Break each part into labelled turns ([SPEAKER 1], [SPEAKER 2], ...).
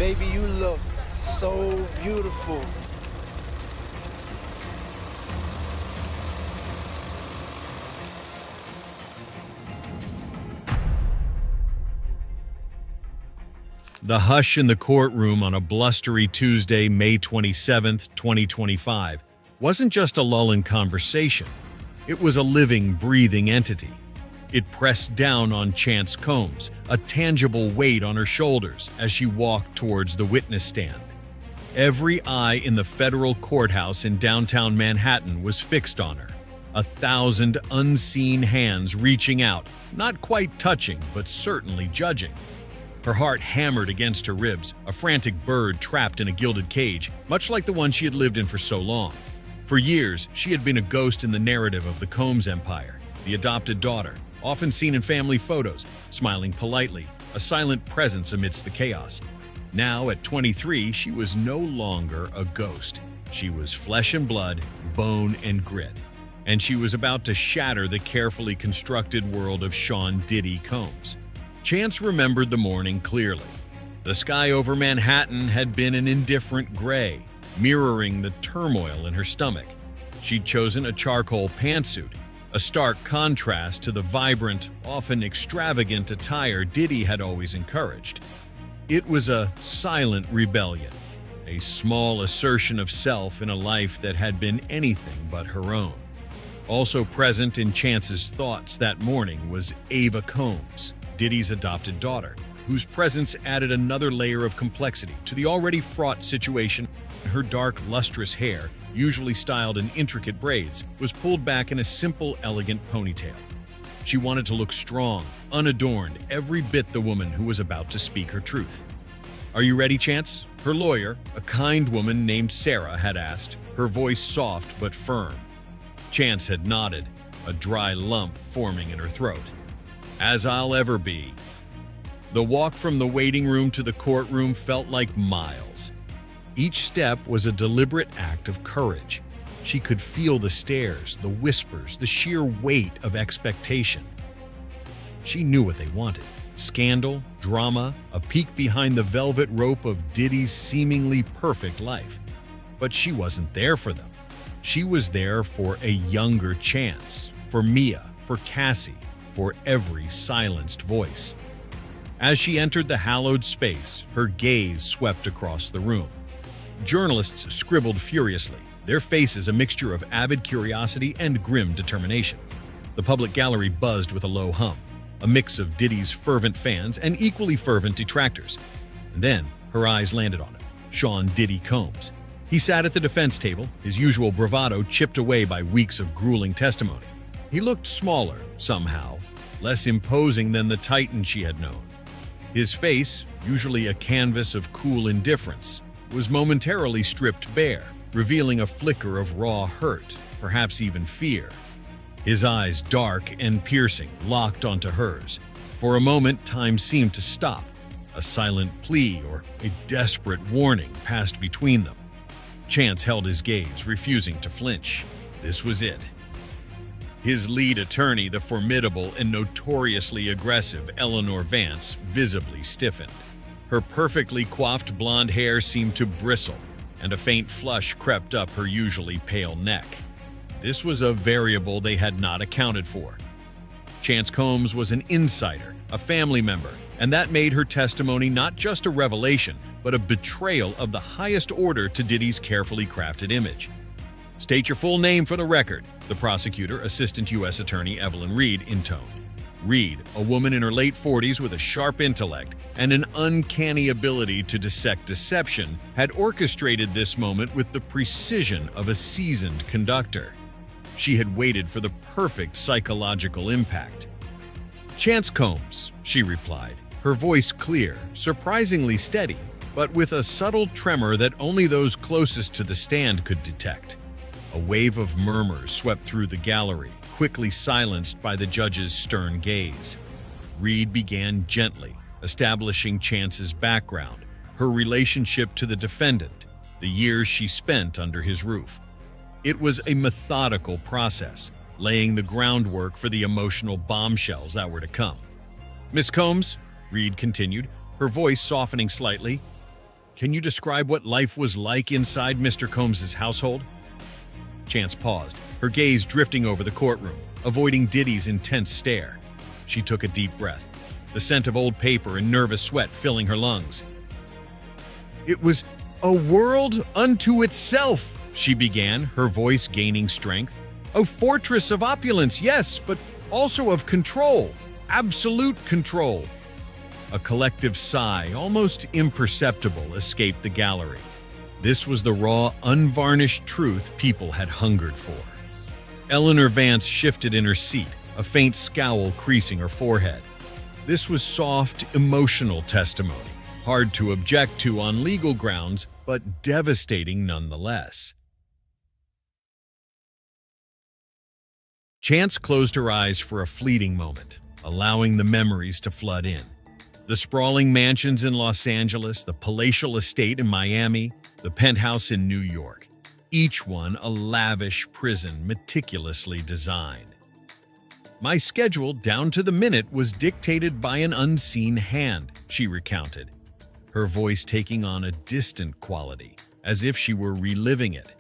[SPEAKER 1] Baby, you look so beautiful.
[SPEAKER 2] The hush in the courtroom on a blustery Tuesday, May 27, 2025, wasn't just a lull in conversation. It was a living, breathing entity. It pressed down on Chance Combs, a tangible weight on her shoulders as she walked towards the witness stand. Every eye in the federal courthouse in downtown Manhattan was fixed on her. 1,000 unseen hands reaching out, not quite touching, but certainly judging. Her heart hammered against her ribs, a frantic bird trapped in a gilded cage, much like the one she had lived in for so long. For years, she had been a ghost in the narrative of the Combs empire, the adopted daughter, often seen in family photos, smiling politely, a silent presence amidst the chaos. Now, at 23, she was no longer a ghost. She was flesh and blood, bone and grit. And she was about to shatter the carefully constructed world of Sean Diddy Combs. Chance remembered the morning clearly. The sky over Manhattan had been an indifferent gray, mirroring the turmoil in her stomach. She'd chosen a charcoal pantsuit, a stark contrast to the vibrant, often extravagant attire Diddy had always encouraged. It was a silent rebellion, a small assertion of self in a life that had been anything but her own. Also present in Chance's thoughts that morning was Ava Combs, Diddy's adopted daughter, whose presence added another layer of complexity to the already fraught situation. Her dark, lustrous hair, usually styled in intricate braids, was pulled back in a simple, elegant ponytail. She wanted to look strong, unadorned, every bit the woman who was about to speak her truth. "Are you ready, Chance?" her lawyer, a kind woman named Sarah, had asked, her voice soft but firm. Chance had nodded, a dry lump forming in her throat. "As I'll ever be." The walk from the waiting room to the courtroom felt like miles. Each step was a deliberate act of courage. She could feel the stares, the whispers, the sheer weight of expectation. She knew what they wanted: scandal, drama, a peek behind the velvet rope of Diddy's seemingly perfect life. But she wasn't there for them. She was there for a younger Chance, for Mia, for Cassie, for every silenced voice. As she entered the hallowed space, her gaze swept across the room. Journalists scribbled furiously, their faces a mixture of avid curiosity and grim determination. The public gallery buzzed with a low hum, a mix of Diddy's fervent fans and equally fervent detractors. And then her eyes landed on him, Sean Diddy Combs. He sat at the defense table, his usual bravado chipped away by weeks of grueling testimony. He looked smaller, somehow, less imposing than the titan she had known. His face, usually a canvas of cool indifference, was momentarily stripped bare, revealing a flicker of raw hurt, perhaps even fear. His eyes, dark and piercing, locked onto hers. For a moment, time seemed to stop. A silent plea or a desperate warning passed between them. Chance held his gaze, refusing to flinch. This was it. His lead attorney, the formidable and notoriously aggressive Eleanor Vance, visibly stiffened. Her perfectly coiffed blonde hair seemed to bristle, and a faint flush crept up her usually pale neck. This was a variable they had not accounted for. Chance Combs was an insider, a family member, and that made her testimony not just a revelation, but a betrayal of the highest order to Diddy's carefully crafted image. "State your full name for the record," the prosecutor, Assistant U.S. Attorney Evelyn Reed, intoned. Reed, a woman in her late 40s with a sharp intellect and an uncanny ability to dissect deception, had orchestrated this moment with the precision of a seasoned conductor. She had waited for the perfect psychological impact. "Chance Combs," she replied, her voice clear, surprisingly steady, but with a subtle tremor that only those closest to the stand could detect. A wave of murmurs swept through the gallery, quickly silenced by the judge's stern gaze. Reed began gently, establishing Chance's background, her relationship to the defendant, the years she spent under his roof. It was a methodical process, laying the groundwork for the emotional bombshells that were to come. "Miss Combs," Reed continued, her voice softening slightly, Can you describe what life was like inside Mr. Combs's household? Chance paused, her gaze drifting over the courtroom, avoiding Diddy's intense stare. She took a deep breath, the scent of old paper and nervous sweat filling her lungs. It was a world unto itself, she began, her voice gaining strength. A fortress of opulence, yes, but also of control, absolute control. A collective sigh, almost imperceptible, escaped the gallery. This was the raw, unvarnished truth people had hungered for. Eleanor Vance shifted in her seat, a faint scowl creasing her forehead. This was soft, emotional testimony, hard to object to on legal grounds, but devastating nonetheless. Chance closed her eyes for a fleeting moment, allowing the memories to flood in. The sprawling mansions in Los Angeles, the palatial estate in Miami, the penthouse in New York, each one a lavish prison meticulously designed. My schedule, down to the minute, was dictated by an unseen hand, she recounted, her voice taking on a distant quality, as if she were reliving it.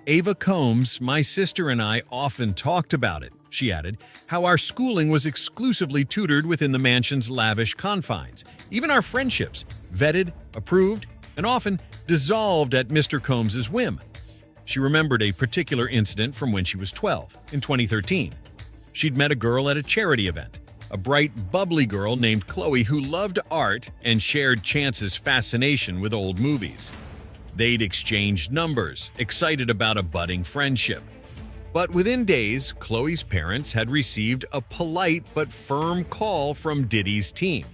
[SPEAKER 2] Ava Combs, my sister and I often talked about it, she added, how our schooling was exclusively tutored within the mansion's lavish confines. Even our friendships, vetted, approved, and often dissolved at Mr. Combs's whim. She remembered a particular incident from when she was 12, in 2013. She'd met a girl at a charity event, a bright, bubbly girl named Chloe who loved art and shared Chance's fascination with old movies. They'd exchanged numbers, excited about a budding friendship. But within days, Chloe's parents had received a polite but firm call from Diddy's team,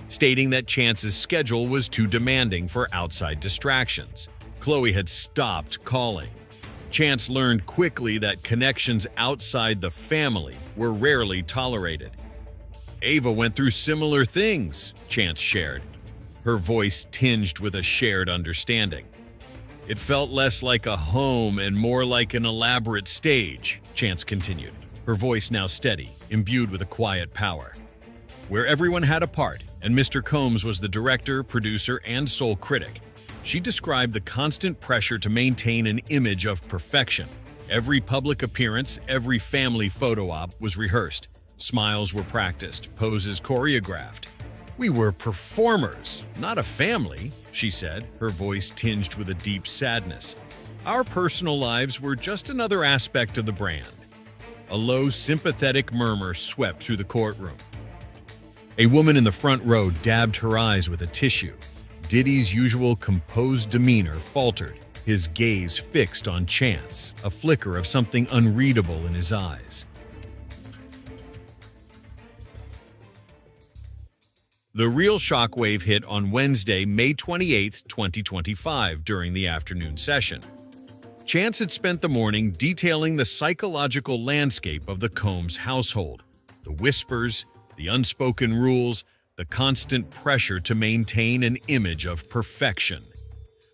[SPEAKER 2] stating that Chance's schedule was too demanding for outside distractions. Chloe had stopped calling. Chance learned quickly that connections outside the family were rarely tolerated. Ava went through similar things, Chance shared, her voice tinged with a shared understanding. It felt less like a home and more like an elaborate stage, Chance continued, her voice now steady, imbued with a quiet power. Where everyone had a part, and Mr. Combs was the director, producer, and sole critic. She described the constant pressure to maintain an image of perfection. Every public appearance, every family photo op was rehearsed. Smiles were practiced, poses choreographed. We were performers, not a family, she said, her voice tinged with a deep sadness. Our personal lives were just another aspect of the brand. A low, sympathetic murmur swept through the courtroom. A woman in the front row dabbed her eyes with a tissue. Diddy's usual composed demeanor faltered, his gaze fixed on Chance, a flicker of something unreadable in his eyes. The real shockwave hit on Wednesday, May 28, 2025, during the afternoon session. Chance had spent the morning detailing the psychological landscape of the Combs household, the whispers, the unspoken rules, the constant pressure to maintain an image of perfection.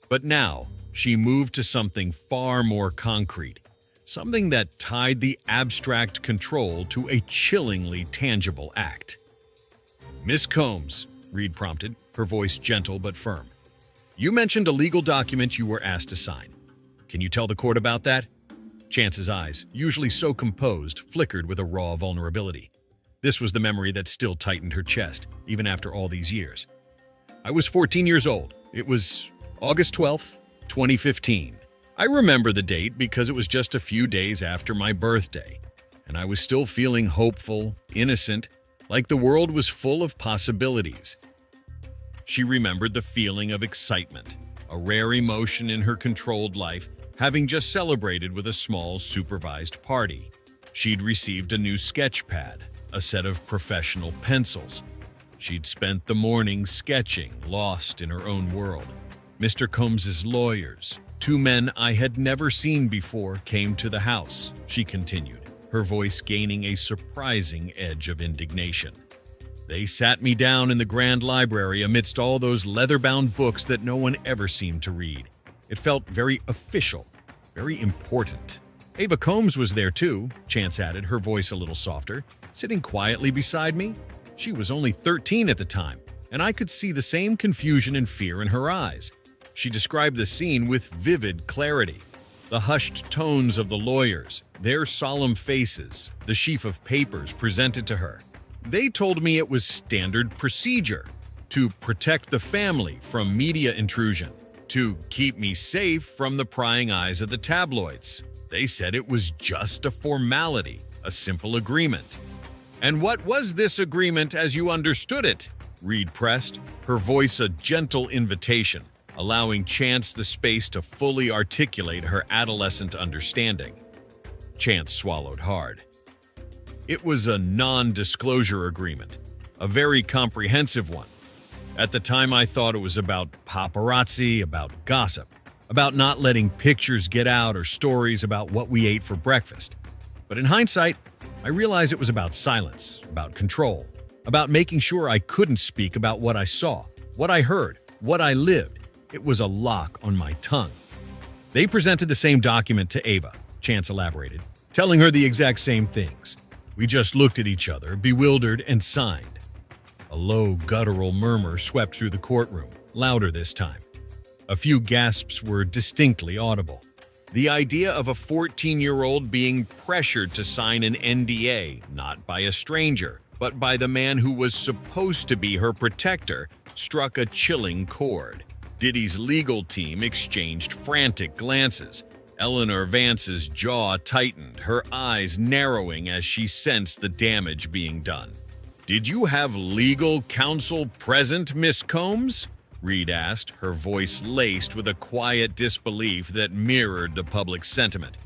[SPEAKER 2] But now, she moved to something far more concrete, something that tied the abstract control to a chillingly tangible act. Miss Combs, Reed prompted, her voice gentle but firm. You mentioned a legal document you were asked to sign. Can you tell the court about that? Chance's eyes, usually so composed, flickered with a raw vulnerability. This was the memory that still tightened her chest, even after all these years. I was 14 years old. It was August 12th, 2015. I remember the date because it was just a few days after my birthday, and I was still feeling hopeful, innocent, like the world was full of possibilities. She remembered the feeling of excitement, a rare emotion in her controlled life, having just celebrated with a small supervised party. She'd received a new sketch pad, a set of professional pencils. She'd spent the morning sketching, lost in her own world. Mr. Combs's lawyers, two men I had never seen before, came to the house, she continued, her voice gaining a surprising edge of indignation. They sat me down in the grand library amidst all those leather-bound books that no one ever seemed to read. It felt very official, very important. Ava Combs was there too, Chance added, her voice a little softer, sitting quietly beside me. She was only 13 at the time, and I could see the same confusion and fear in her eyes. She described the scene with vivid clarity. The hushed tones of the lawyers, their solemn faces, the sheaf of papers presented to her. They told me it was standard procedure to protect the family from media intrusion, to keep me safe from the prying eyes of the tabloids. They said it was just a formality, a simple agreement. "And what was this agreement as you understood it?" Reed pressed, her voice a gentle invitation, allowing Chance the space to fully articulate her adolescent understanding. Chance swallowed hard. It was a non-disclosure agreement, a very comprehensive one. At the time, I thought it was about paparazzi, about gossip, about not letting pictures get out or stories about what we ate for breakfast. But in hindsight, I realized it was about silence, about control, about making sure I couldn't speak about what I saw, what I heard, what I lived. It was a lock on my tongue. They presented the same document to Ava, Chance elaborated, telling her the exact same things. We just looked at each other, bewildered, and signed. A low, guttural murmur swept through the courtroom, louder this time. A few gasps were distinctly audible. The idea of a 14-year-old being pressured to sign an NDA, not by a stranger, but by the man who was supposed to be her protector, struck a chilling chord. Diddy's legal team exchanged frantic glances. Eleanor Vance's jaw tightened, her eyes narrowing as she sensed the damage being done. "Did you have legal counsel present, Miss Combs?" Reed asked, her voice laced with a quiet disbelief that mirrored the public sentiment.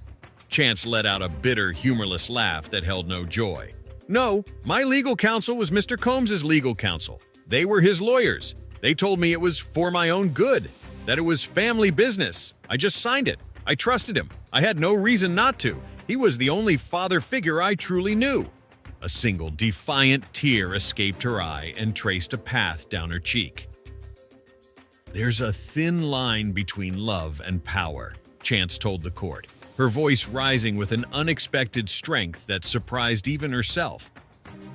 [SPEAKER 2] Chance let out a bitter, humorless laugh that held no joy. "No, my legal counsel was Mr. Combs's legal counsel. They were his lawyers. They told me it was for my own good, that it was family business. I just signed it. I trusted him. I had no reason not to. He was the only father figure I truly knew." A single defiant tear escaped her eye and traced a path down her cheek. "There's a thin line between love and power," Chance told the court, her voice rising with an unexpected strength that surprised even herself.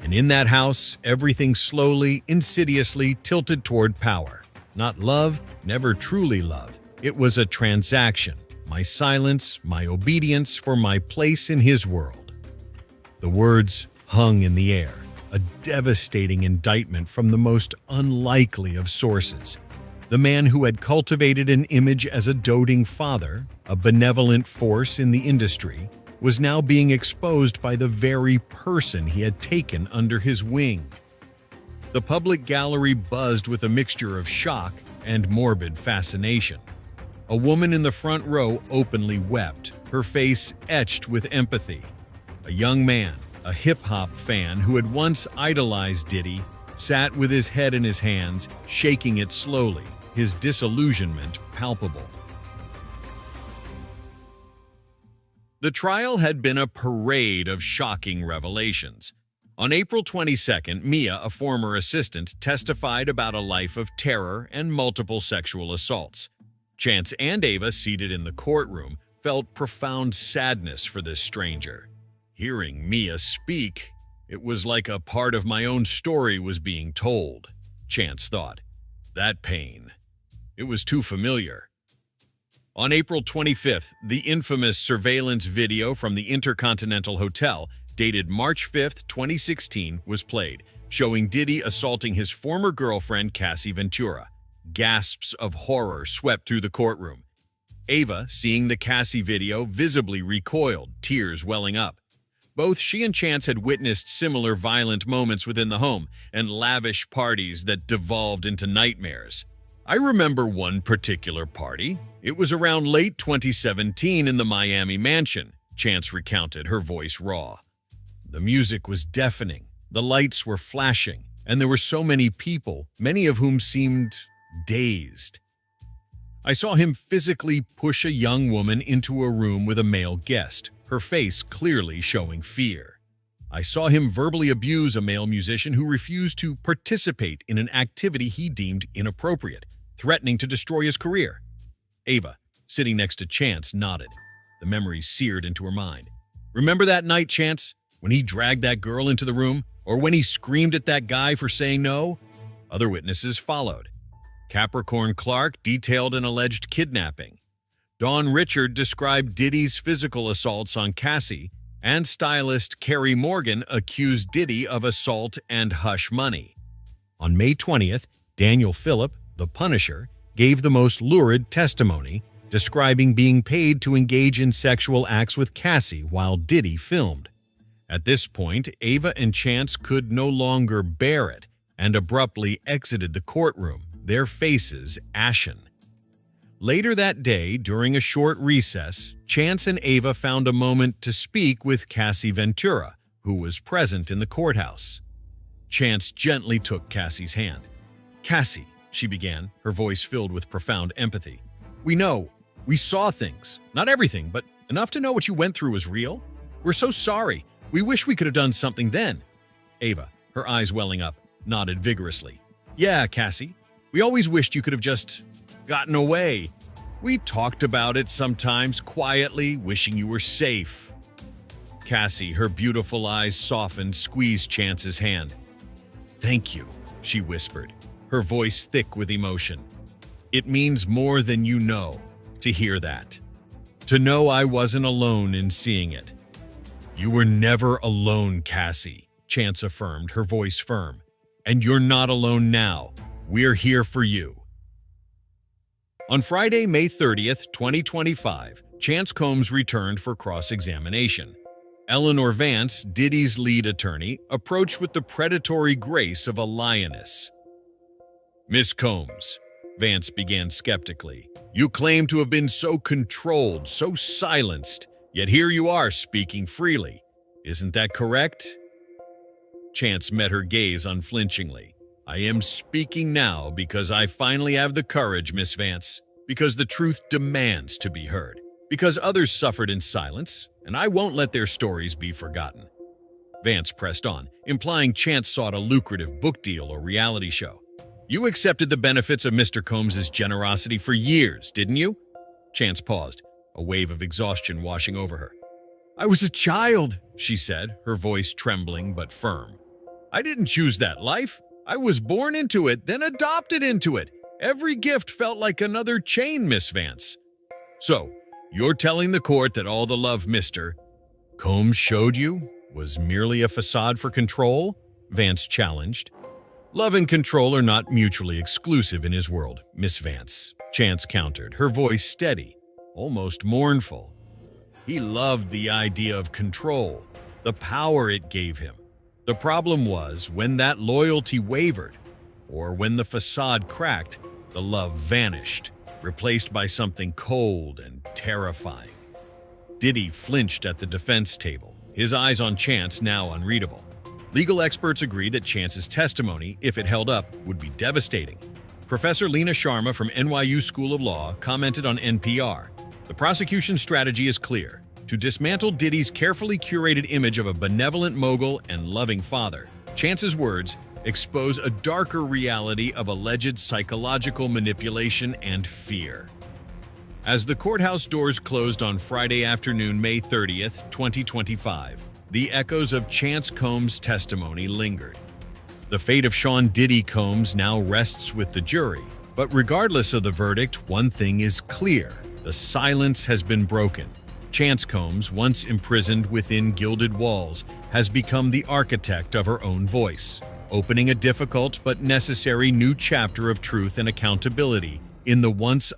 [SPEAKER 2] And in that house, everything slowly, insidiously tilted toward power. Not love, never truly love. It was a transaction. My silence, my obedience for my place in his world. The words hung in the air, a devastating indictment from the most unlikely of sources. The man who had cultivated an image as a doting father, a benevolent force in the industry, was now being exposed by the very person he had taken under his wing. The public gallery buzzed with a mixture of shock and morbid fascination. A woman in the front row openly wept, her face etched with empathy. A young man, a hip-hop fan who had once idolized Diddy, sat with his head in his hands, shaking it slowly, his disillusionment palpable. The trial had been a parade of shocking revelations. On April 22nd, Mia, a former assistant, testified about a life of terror and multiple sexual assaults. Chance and Ava, seated in the courtroom, felt profound sadness for this stranger. Hearing Mia speak, it was like a part of my own story was being told, Chance thought. That pain. It was too familiar. On April 25th, the infamous surveillance video from the Intercontinental Hotel, dated March 5th, 2016, was played, showing Diddy assaulting his former girlfriend, Cassie Ventura. Gasps of horror swept through the courtroom. Ava, seeing the Cassie video, visibly recoiled, tears welling up. Both she and Chance had witnessed similar violent moments within the home and lavish parties that devolved into nightmares. I remember one particular party. It was around late 2017 in the Miami mansion, Chance recounted, her voice raw. The music was deafening, the lights were flashing, and there were so many people, many of whom seemed dazed. I saw him physically push a young woman into a room with a male guest, her face clearly showing fear. I saw him verbally abuse a male musician who refused to participate in an activity he deemed inappropriate, threatening to destroy his career. Ava, sitting next to Chance, nodded. The memories seared into her mind. Remember that night, Chance, when he dragged that girl into the room, or when he screamed at that guy for saying no? Other witnesses followed. Capricorn Clark detailed an alleged kidnapping. Dawn Richard described Diddy's physical assaults on Cassie, and stylist Carrie Morgan accused Diddy of assault and hush money. On May 20th, Daniel Phillip, the Punisher, gave the most lurid testimony, describing being paid to engage in sexual acts with Cassie while Diddy filmed. At this point, Ava and Chance could no longer bear it and abruptly exited the courtroom, their faces ashen. Later that day, during a short recess, Chance and Ava found a moment to speak with Cassie Ventura, who was present in the courthouse. Chance gently took Cassie's hand. "Cassie," she began, her voice filled with profound empathy. "We saw things. Not everything, but enough to know what you went through was real. We're so sorry. We wish we could have done something then." Ava, her eyes welling up, nodded vigorously. "Yeah, Cassie. We always wished you could have just gotten away. We talked about it sometimes, quietly, wishing you were safe." Cassie, her beautiful eyes softened, squeezed Chance's hand. "Thank you," she whispered, her voice thick with emotion. "It means more than you know to hear that. To know I wasn't alone in seeing it." "You were never alone, Cassie," Chance affirmed, her voice firm. "And you're not alone now. We're here for you." On Friday, May 30th, 2025, Chance Combs returned for cross-examination. Eleanor Vance, Diddy's lead attorney, approached with the predatory grace of a lioness. "Miss Combs," Vance began skeptically, "you claim to have been so controlled, so silenced, yet here you are speaking freely. Isn't that correct?" Chance met her gaze unflinchingly. "I am speaking now because I finally have the courage, Miss Vance, because the truth demands to be heard, because others suffered in silence, and I won't let their stories be forgotten." Vance pressed on, implying Chance sought a lucrative book deal or reality show. "You accepted the benefits of Mr. Combs' generosity for years, didn't you?" Chance paused, a wave of exhaustion washing over her. "I was a child," she said, her voice trembling but firm. "I didn't choose that life. I was born into it, then adopted into it. Every gift felt like another chain, Miss Vance." "So, you're telling the court that all the love Mr. Combs showed you was merely a facade for control?" Vance challenged. "Love and control are not mutually exclusive in his world, Miss Vance," Chance countered, her voice steady, almost mournful. "He loved the idea of control, the power it gave him. The problem was when that loyalty wavered, or when the facade cracked, the love vanished, replaced by something cold and terrifying." Diddy flinched at the defense table, his eyes on Chance now unreadable. Legal experts agree that Chance's testimony, if it held up, would be devastating. Professor Lena Sharma from NYU School of Law commented on NPR, "The prosecution's strategy is clear: to dismantle Diddy's carefully curated image of a benevolent mogul and loving father. Chance's words expose a darker reality of alleged psychological manipulation and fear." As the courthouse doors closed on Friday afternoon, May 30th, 2025, the echoes of Chance Combs' testimony lingered. The fate of Sean Diddy Combs now rests with the jury, but regardless of the verdict, one thing is clear: the silence has been broken. Chance Combs, once imprisoned within gilded walls, has become the architect of her own voice, opening a difficult but necessary new chapter of truth and accountability in the once